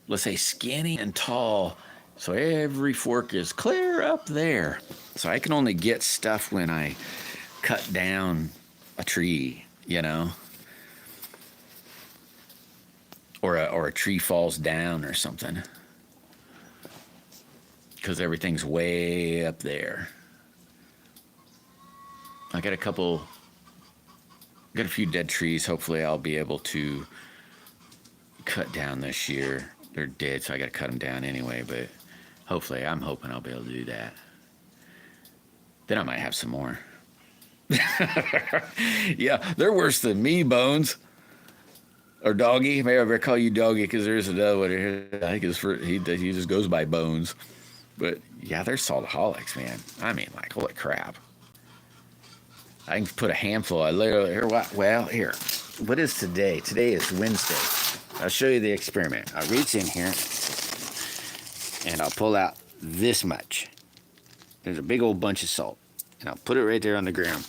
let's say, skinny and tall, so every fork is clear up there. So I can only get stuff when I cut down a tree, or a tree falls down or something, because everything's way up there. I got a few dead trees. Hopefully I'll be able to cut down this year. They're dead, so I got to cut them down anyway, but hopefully, I'm hoping I'll be able to do that. Then I might have some more. Yeah, they're worse than me, Bones. Or Doggy. Maybe I better call you Doggy, because there's another one here. I think he just goes by Bones. But yeah, they're saltaholics, man. I mean, like, holy crap. I can put a handful. Here. What is today? Today is Wednesday. I'll show you the experiment. I'll reach in here, and I'll pull out this much. There's a big old bunch of salt, and I'll put it right there on the ground.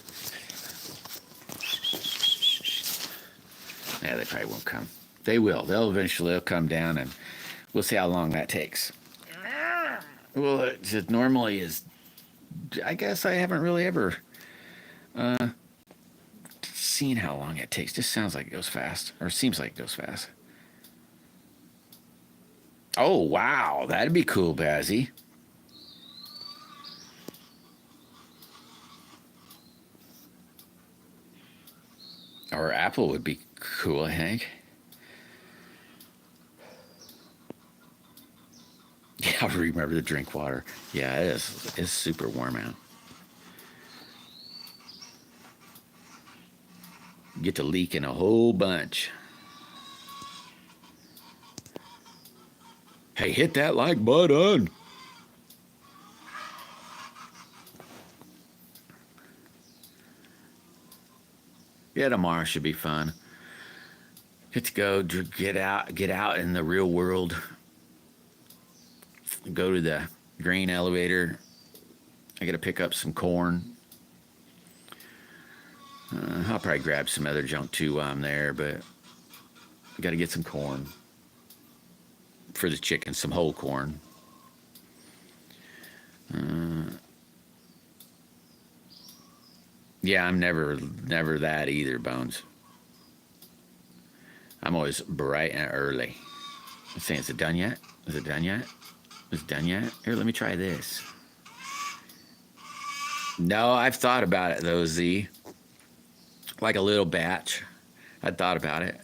Yeah, they probably won't come. They will. They'll come down, and we'll see how long that takes. Well, it just normally is. I guess I haven't really ever seen how long it takes. Just sounds like it goes fast, or seems like it goes fast. Oh, wow. That'd be cool, Bazzy. Or apple would be cool, I think. Yeah, I remember the drink water. Yeah, it is. It's super warm out. Get to leaking a whole bunch. Hey, hit that like button. Yeah, tomorrow should be fun. Get to go get out in the real world. Go to the grain elevator. I got to pick up some corn. I'll probably grab some other junk too while I'm there, but I got to get some corn for the chicken, some whole corn. Yeah, I'm never that either, Bones. I'm always bright and early. I'm saying, is it done yet? Is it done yet? Is it done yet? Here, let me try this. No, I've thought about it though, Z. Like a little batch. I thought about it.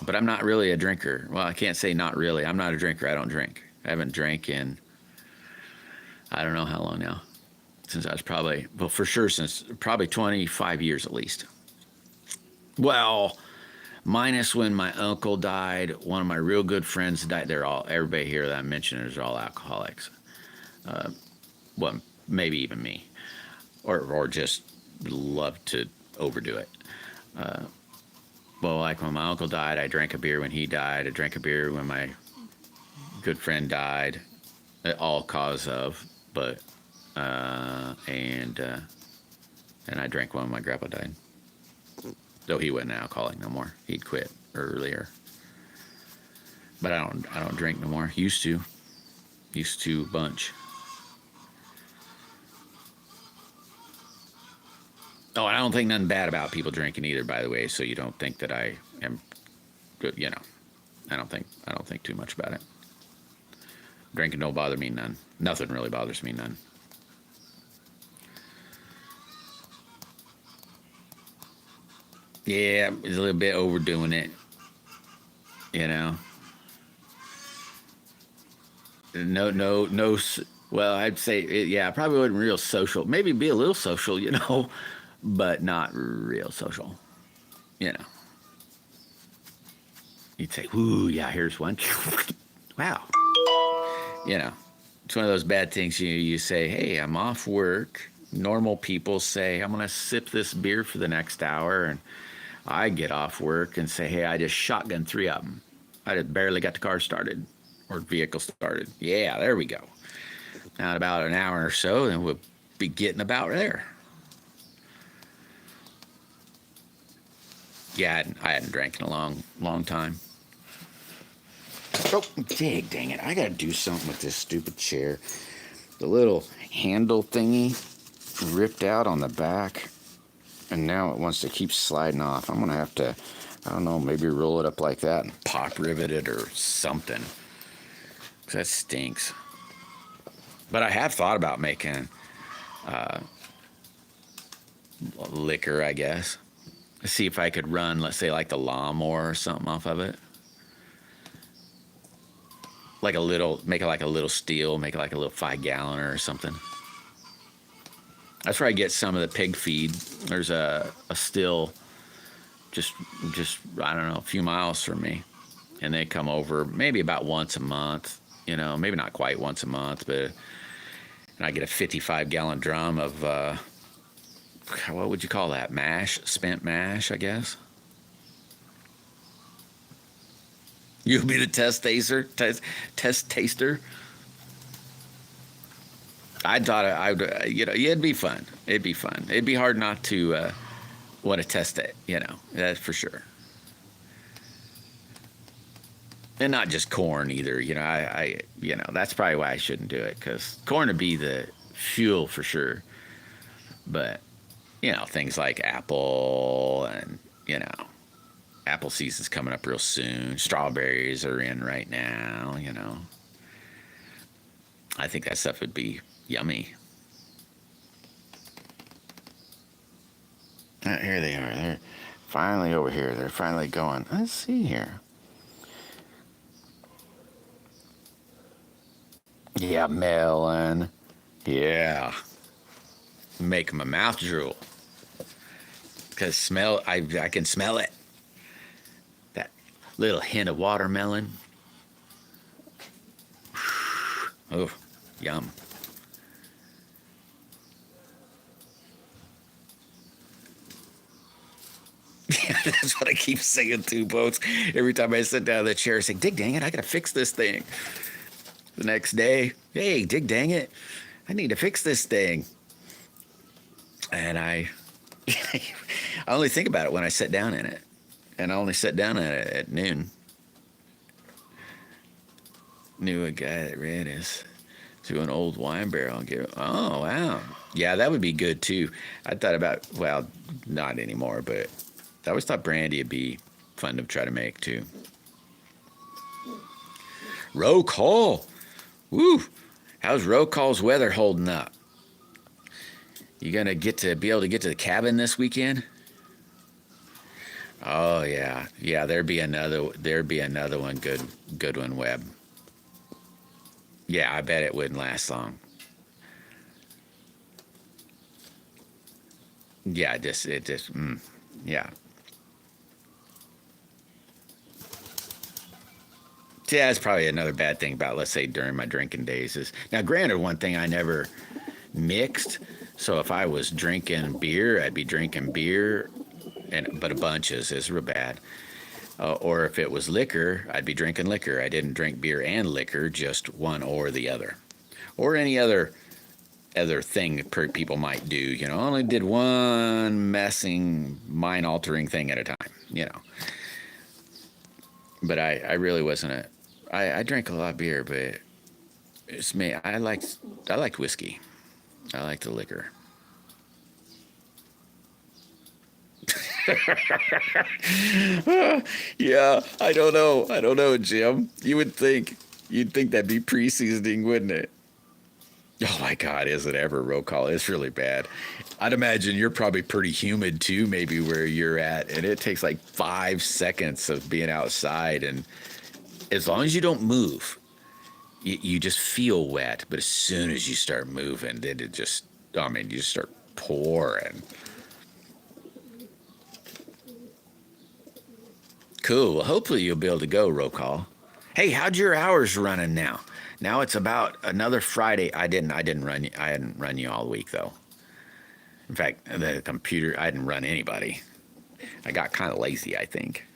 But I'm not really a drinker. Well, I can't say not really. I'm not a drinker. I don't drink. I haven't drank in, I don't know how long now. Since I was probably, well, for sure, since probably 25 years at least. Well, minus when my uncle died, one of my real good friends died. Everybody here that I mentioned is all alcoholics. Well, maybe even me. Or just love to overdo it. Well, like when my uncle died, I drank a beer when he died. I drank a beer when my good friend died. All cause of, but and I drank one when my grandpa died. Though he wasn't an alcoholic no more. He'd quit earlier. But I don't drink no more. Used to a bunch. Oh, I don't think nothing bad about people drinking either, by the way, so you don't think that I am good, you know. I don't think too much about it. Drinking don't bother me none. Nothing really bothers me none. Yeah, it's a little bit overdoing it. You know. No. Well, I'd say, yeah, I probably wasn't real social. Maybe be a little social, you know, but not real social. You know. You'd say, ooh, yeah, here's one. Wow. You know, it's one of those bad things you say, hey, I'm off work. Normal people say, I'm going to sip this beer for the next hour. And I get off work and say, hey, I just shotgun 3 of them. I just barely got the car started or vehicle started. Yeah, there we go. Now, in about an hour or so, then we'll be getting about there. Yeah, I hadn't drank in a long time. Oh, dang it. I got to do something with this stupid chair. The little handle thingy ripped out on the back, and now it wants to keep sliding off. I'm going to have to, I don't know, maybe roll it up like that and pop rivet it or something. 'Cause that stinks. But I have thought about making liquor, I guess. See if I could run, let's say, like the lawnmower or something off of it. Like a little, make it like a little steel, make it like a little 5-gallon or something. That's where I get some of the pig feed. There's a still just I don't know, a few miles from me, and they come over maybe about once a month. You know, maybe not quite once a month, but and I get a 55-gallon drum of what would you call that? Mash, spent mash, I guess. You'll be the test taster. I thought I would, you know, yeah, it'd be fun. It'd be fun. It'd be hard not to want to test it, you know, that's for sure. And not just corn either, you know. You know, that's probably why I shouldn't do it, because corn would be the fuel for sure. But you know, things like apple and you know. Apple season's coming up real soon. Strawberries are in right now, you know. I think that stuff would be yummy. Here they are. They're Finally over here. They're finally going. Let's see here. Yeah, melon. Yeah. Make my mouth drool. Because I can smell it. That little hint of watermelon. Oh, yum. That's what I keep saying too, folks. Every time I sit down in the chair saying, dig dang it, I gotta fix this thing. The next day, hey, dig dang it, I need to fix this thing. And I only think about it when I sit down in it. And I only sit down in it at noon. Knew a guy that ran his to an old wine barrel and give. Oh, wow. Yeah, that would be good too. I thought about, well, not anymore, but I always thought brandy would be fun to try to make too. Roll call. Woo. How's roll call's weather holding up? You gonna be able to get to the cabin this weekend? Oh yeah, yeah. There'd be another one. Good one, Webb. Yeah, I bet it wouldn't last long. Yeah, yeah. See, that's probably another bad thing about, let's say, during my drinking days is, now granted, one thing I never mixed. So if I was drinking beer, I'd be drinking beer, but a bunch is real bad. Or if it was liquor, I'd be drinking liquor. I didn't drink beer and liquor, just one or the other, or any other thing people might do. You know, only did one messing, mind-altering thing at a time. You know, but I really wasn't I drank a lot of beer, but it's me. I liked whiskey. I like the liquor. Yeah, I don't know, Jim. You'd think that'd be pre-seasoning, wouldn't it? Oh my God, is it ever roll call? It's really bad. I'd imagine you're probably pretty humid too, maybe where you're at, and it takes like 5 seconds of being outside, and as long as you don't move, you just feel wet. But as soon as you start moving, then you just start pouring. Cool. Well, hopefully you'll be able to go, roll call. Hey, how'd your hours running now? Now it's about another Friday. I hadn't run you all week though. In fact, the computer, I didn't run anybody. I got kind of lazy, I think.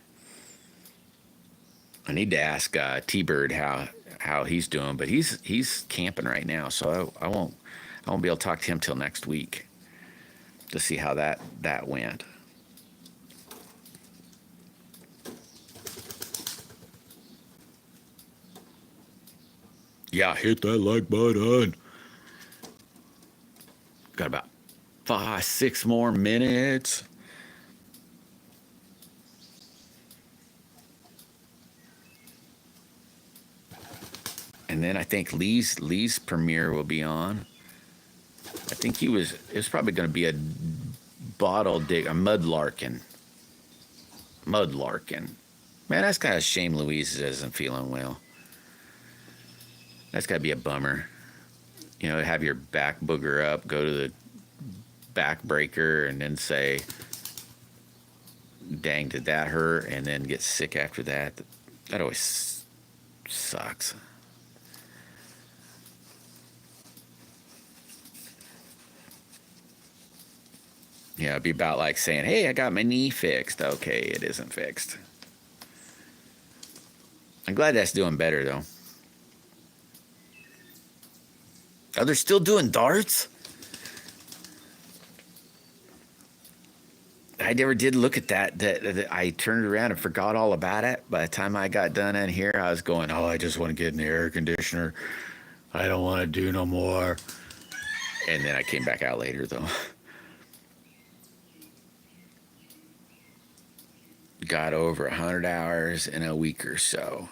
I need to ask T-Bird how he's doing, but he's camping right now, so I won't be able to talk to him till next week to see how that went. Yeah, hit that like button. Got about 5-6 more minutes. And then I think Lee's premiere will be on. I think it's probably going to be a mudlarkin. Man, that's kind of a shame Louise isn't feeling well. That's got to be a bummer. You know, have your back booger up, go to the back breaker, and then say, dang, did that hurt? And then get sick after that. That always sucks. Yeah, it'd be about like saying, hey, I got my knee fixed. Okay, it isn't fixed. I'm glad that's doing better, though. Are they still doing darts? I never did look at that. I turned around and forgot all about it. By the time I got done in here, I was going, oh, I just want to get in the air conditioner. I don't want to do no more. And then I came back out later, though. Got over 100 hours in a week or so.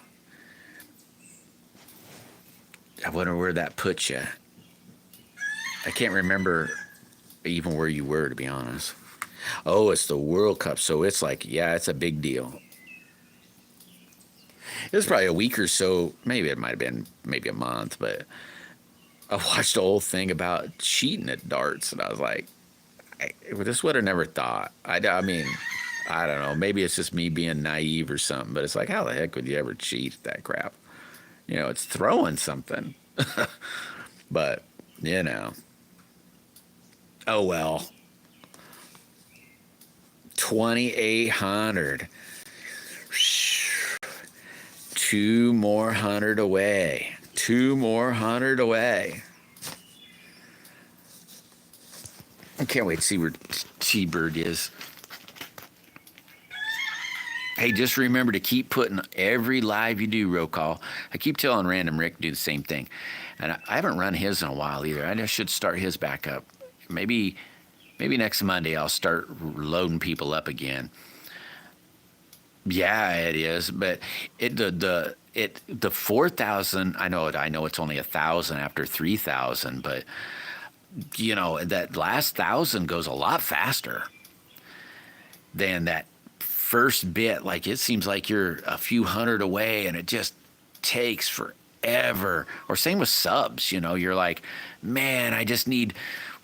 I wonder where that puts you. I can't remember even where you were, to be honest. Oh, it's the World Cup, so it's like, yeah, it's a big deal. It was probably a week or so, maybe it might have been maybe a month, but I watched the whole thing about cheating at darts, and I was like, this would have never thought. I mean, I don't know. Maybe it's just me being naive or something, but it's like, how the heck would you ever cheat at that crap? You know, it's throwing something. But, you know. Oh, well. 2,800. Two more hundred away. Two more hundred away. I can't wait to see where T-Bird is. Hey, just remember to keep putting every live you do roll call. I keep telling Random Rick to do the same thing. And I haven't run his in a while either. I just should start his back up. Maybe next Monday I'll start loading people up again. Yeah, it is, but the 4,000. I know it's only 1,000 after 3,000, but you know that last 1,000 goes a lot faster than that first bit. Like it seems like you're a few hundred away, and it just takes forever. Or same with subs. You know, you're like, man, I just need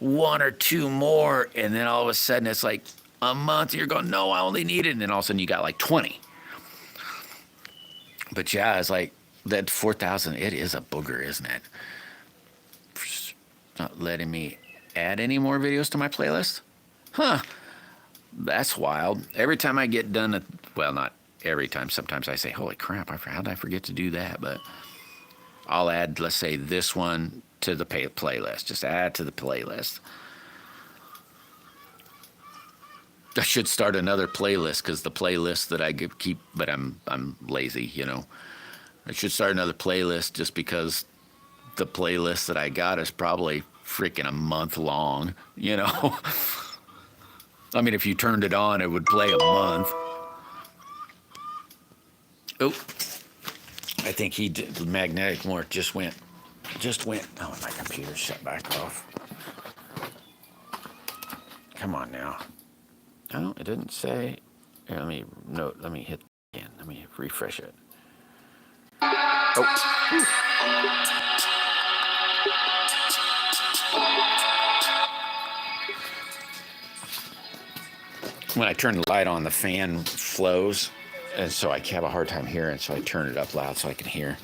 one or two more, and then all of a sudden it's like a month, you're going, no, I only need it, and then all of a sudden you got like 20. But yeah, it's like that 4,000, it is a booger, isn't it? It's not letting me add any more videos to my playlist? Huh, that's wild. Every time I get done, well, not every time, sometimes I say, holy crap, how did I forget to do that? But I'll add, let's say, this one to the playlist. Just add to the playlist. I should start another playlist because the playlist that I keep, but I'm lazy, you know. I should start another playlist just because the playlist that I got is probably freaking a month long, you know. I mean, if you turned it on, it would play a month. Oh, I think he did. The magnetic mark just went. Oh, my computer shut back off. Come on now. Oh, it didn't say. Here, let me hit again. Let me refresh it. Oh. When I turn the light on, the fan flows, and so I have a hard time hearing, so I turn it up loud so I can hear.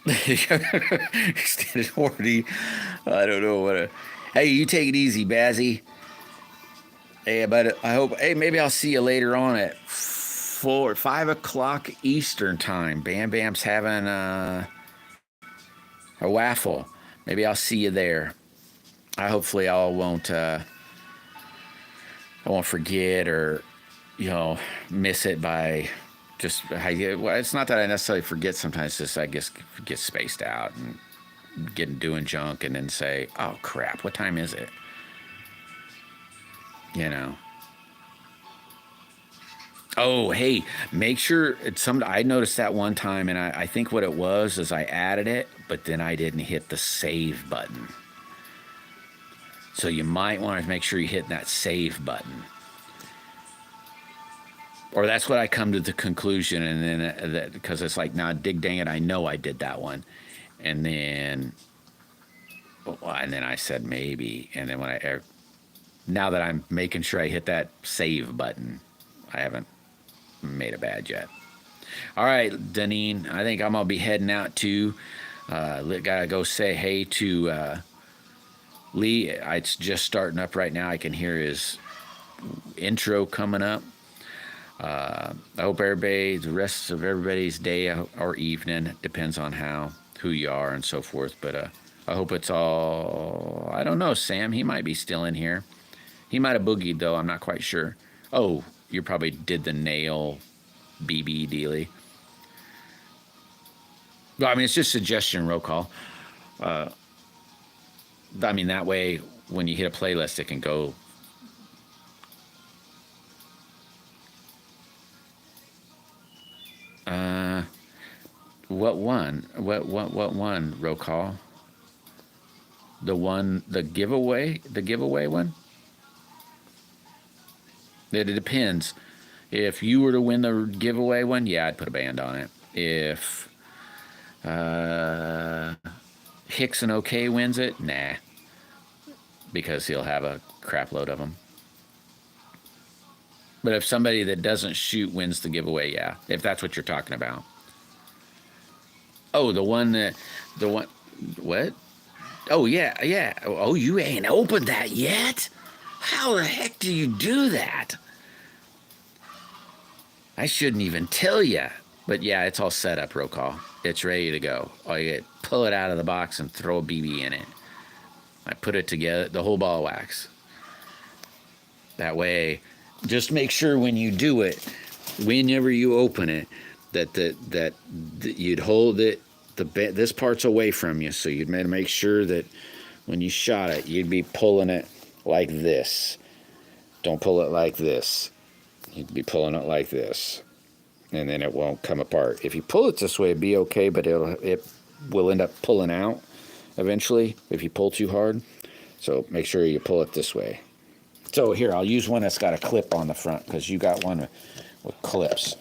Extended warranty. I don't know what. Hey, you take it easy, Bazzy. Hey, but I hope. Hey, maybe I'll see you later on at 5 o'clock Eastern time. Bam Bam's having a waffle. Maybe I'll see you there. Hopefully I won't forget or miss it by just. Well, it's not that I necessarily forget. Sometimes just I guess get spaced out and doing junk and then say, oh crap, what time is it? You know. Oh, hey, make sure I noticed that one time, and I think what it was is I added it, but then I didn't hit the save button. So you might want to make sure you hit that save button. Or that's what I come to the conclusion, and then because it's like, now, dig dang it, I know I did that one. And then I said maybe, and then now that I'm making sure I hit that save button, I haven't made a bad yet. All right, Deneen, I think I'm gonna be heading out too. Gotta go say hey to Lee. It's just starting up right now. I can hear his intro coming up. I hope the rest of everybody's day or evening, depends on who you are and so forth. But I hope it's all. I don't know, Sam. He might be still in here. He might have boogied though. I'm not quite sure. Oh, you probably did the nail BB dealy. Well, I mean, it's just suggestion roll call. I mean, that way when you hit a playlist, it can go. What one? What one roll call? the giveaway one. It depends. If you were to win the giveaway one, yeah, I'd put a band on it. If Hicks and OK wins it, nah, because he'll have a crap load of them. But if somebody that doesn't shoot wins the giveaway, yeah, if that's what you're talking about. Oh, the one, what? Oh, yeah. Oh, you ain't opened that yet? How the heck do you do that? I shouldn't even tell you. But yeah, it's all set up, roll call. It's ready to go. All you get, pull it out of the box and throw a BB in it. I put it together, the whole ball of wax. That way, just make sure when you do it, whenever you open it, that you'd hold it, this part's away from you, so you'd make sure that when you shot it, you'd be pulling it like this. Don't pull it like this. You'd be pulling it like this, and then it won't come apart. If you pull it this way, it'd be okay, but it will end up pulling out eventually if you pull too hard. So make sure you pull it this way. So here, I'll use one that's got a clip on the front, because you got one with clips.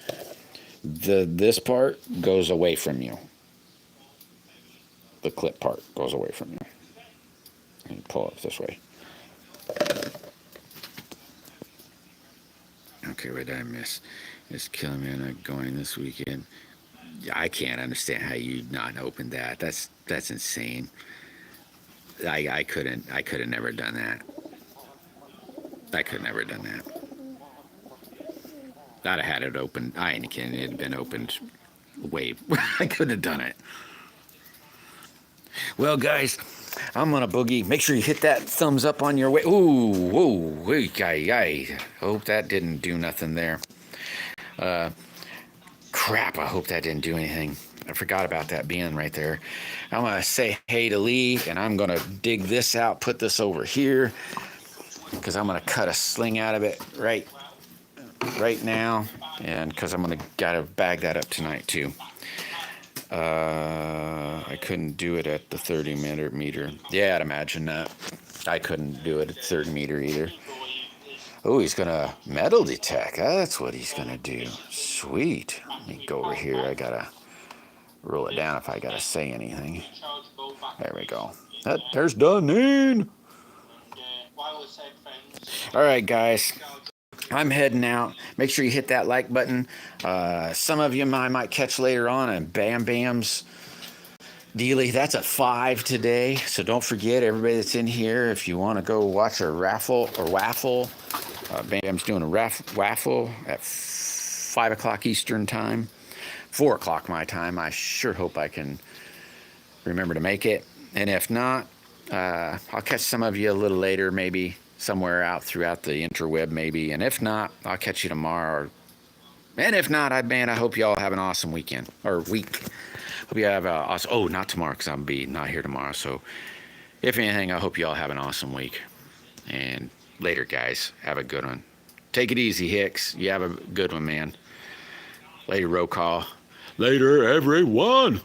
This part goes away from you. The clip part goes away from you. And you pull it this way. Okay, what did I miss? It's killing me. I'm not going this weekend. I can't understand how you not opened that. That's insane. I couldn't. I could have never done that. I could have never done that. I'd have had it open. I ain't kidding. It had been opened way. I couldn't have done it. Well, guys, I'm gonna boogie. Make sure you hit that thumbs up on your way. Ooh, whoa, I hope that didn't do nothing there. Crap, I hope that didn't do anything. I forgot about that being right there. I'm gonna say hey to Lee, and I'm gonna dig this out, put this over here, because I'm gonna cut a sling out of it right now, and because I'm gonna gotta bag that up tonight too. I couldn't do it at the 30 meter. Yeah, I'd imagine that. I couldn't do it at 30 meter either. Oh, he's gonna metal detect. That's what he's gonna do. Sweet. Let me go over here. I gotta roll it down if I gotta say anything. There we go. There's Dunedin. All right, guys. I'm heading out. Make sure you hit that like button. Some of you I might catch later on, and Bam Bam's dealie. That's a 5 today. So don't forget, everybody that's in here, if you want to go watch a raffle or waffle, Bam's doing a waffle at 5 o'clock Eastern time, 4 o'clock my time. I sure hope I can remember to make it. And if not, I'll catch some of you a little later, maybe somewhere out throughout the interweb maybe. And if not, I'll catch you tomorrow. And if not, I hope you all have an awesome weekend or week. Hope you have awesome. Oh, not tomorrow, because I'll be not here tomorrow. So if anything, I hope you all have an awesome week. And later, guys. Have a good one. Take it easy, Hicks. You have a good one, man. Later, roll call. Later, everyone.